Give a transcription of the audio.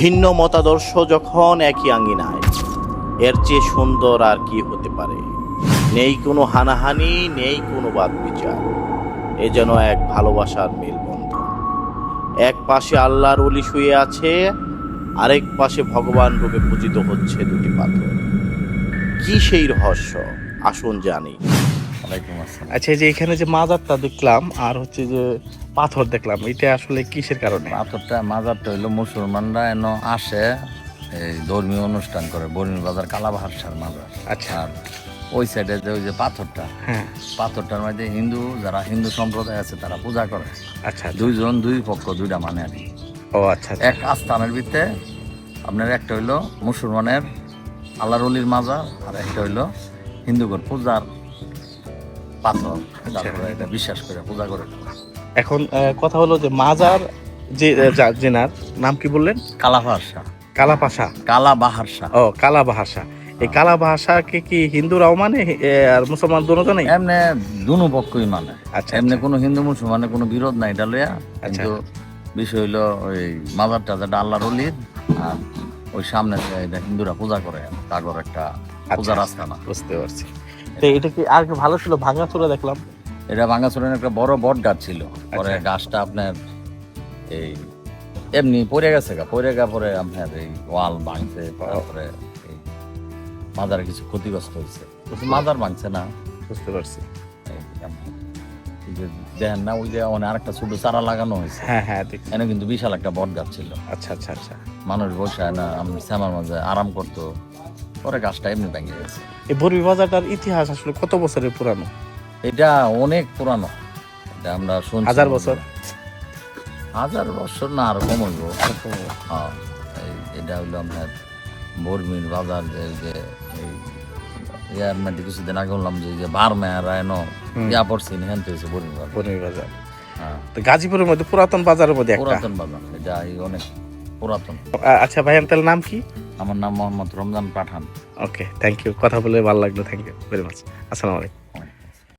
ভিন্ন মতাদর্শ যখন একই আঙ্গিনায়, এর চেয়ে সুন্দর আর কি হতে পারে। নেই কোনো হানাহানি, নেই কোনো বাদ বিচার, এ যেন এক ভালোবাসার মেলবন্ধন। এক পাশে আল্লাহর ওলি শুয়ে আছে, আরেক পাশে ভগবান রূপে পূজিত হচ্ছে দুটি পাথর। কি সেই রহস্য, আসুন জানি। আচ্ছা, এই যে এখানে যে মাজারটা দেখলাম আর হচ্ছে যে পাথর দেখলাম, এটা আসলে কিসের কারণে? পাথরটা মাজারটা হইলো মুসলমানরা এন আসে এই ধর্মীয় অনুষ্ঠান করে, বর্মি বাজার কালাবাহার মাজার। আচ্ছা। আর ওই সাইডে যে ওই যে পাথরটা, হ্যাঁ। পাথরটার মধ্যে যারা হিন্দু সম্প্রদায় আছে তারা পূজা করে। আচ্ছা। দুই পক্ষ দুইটা মানে আর কি। ও আচ্ছা। এক আস্থানের ভিতরে আপনার একটা হইলো মুসলমানের আল্লাহর ওলির মাজার, আর একটা হইলো হিন্দুগণ পূজার পাথর, তারপরে এটা বিশ্বাস করে পূজা করে। এখন কথা হলো যে মাজার যে জেনার নাম কি বললেন? কালাবাহার শাহ। কালাবাহার শাহ। ও, কালাবাহার শাহ। এই কালাবাহার শাহকে কি হিন্দুরাও মানে আর মুসলমান দুজনেই? এমনি দুনো পক্ষই মানে। আচ্ছা। এমনি কোনো হিন্দু মুসলমানের কোনো বিরোধ নাই এটা লইয়া। আচ্ছা। কিন্তু বিষয় হইলো ওই মাজারটা যেটা আল্লাহর ওলির, আর ওই সামনে এটা হিন্দুরা পূজা করে, তাগর একটা পূজার রাস্তা না। বুঝতে পারছি। তো এটা কি আর কি ভালো ছিল? ভাঙাচোরা দেখলাম। এটা ভাঙাচোরের একটা বড় বট গাছ ছিল, পরে গাছটা আপনার এই এমনি পড়ে গেছে, পরে আপনার এই ওয়াল ভাঙছে, তারপরে এই মাজার কিছু ক্ষতিগ্রস্ত হয়েছে। মাজার ভাঙছে না। বুঝতে পারছি। দেখেন না, ওই যে আরেকটা ছোট চারা লাগানো হয়েছে। হ্যাঁ, এনে কিন্তু বিশাল একটা বট গাছ ছিল। আচ্ছা। মানুষ বসে না আমি শ্যামার মাঝে আরাম করতো, পরে গাছটা এমনি ভেঙে গেছে। এই বরবি বাজারটার ইতিহাস আসলে কত বছরের পুরানো? এটা অনেক পুরানো, এটা আমরা শুনছি 1000 বছর। 1000 বছর না, আরো কম হইব। হ্যাঁ, এটা হইলো আপনার বর্মির বাজার, যে ইয়ার মধ্যে কিছুদিন আগে বললাম যে বারমেয়ারা ইয়া পড়ছি হ্যান হয়েছে বর্মি বাজার। হ্যাঁ, তো গাজীপুরের মধ্যে পুরাতন বাজারের মধ্যে একটা। পুরাতন বাজার, এটা অনেক পুরাতন। আচ্ছা ভাইয়া, তাহলে নাম কি? আমার নাম Mohammad Ramzan Pathan. Okay, thank you. কথা বলে ভালো লাগলো। Thank you very much. আসসালামু আলাইকুম।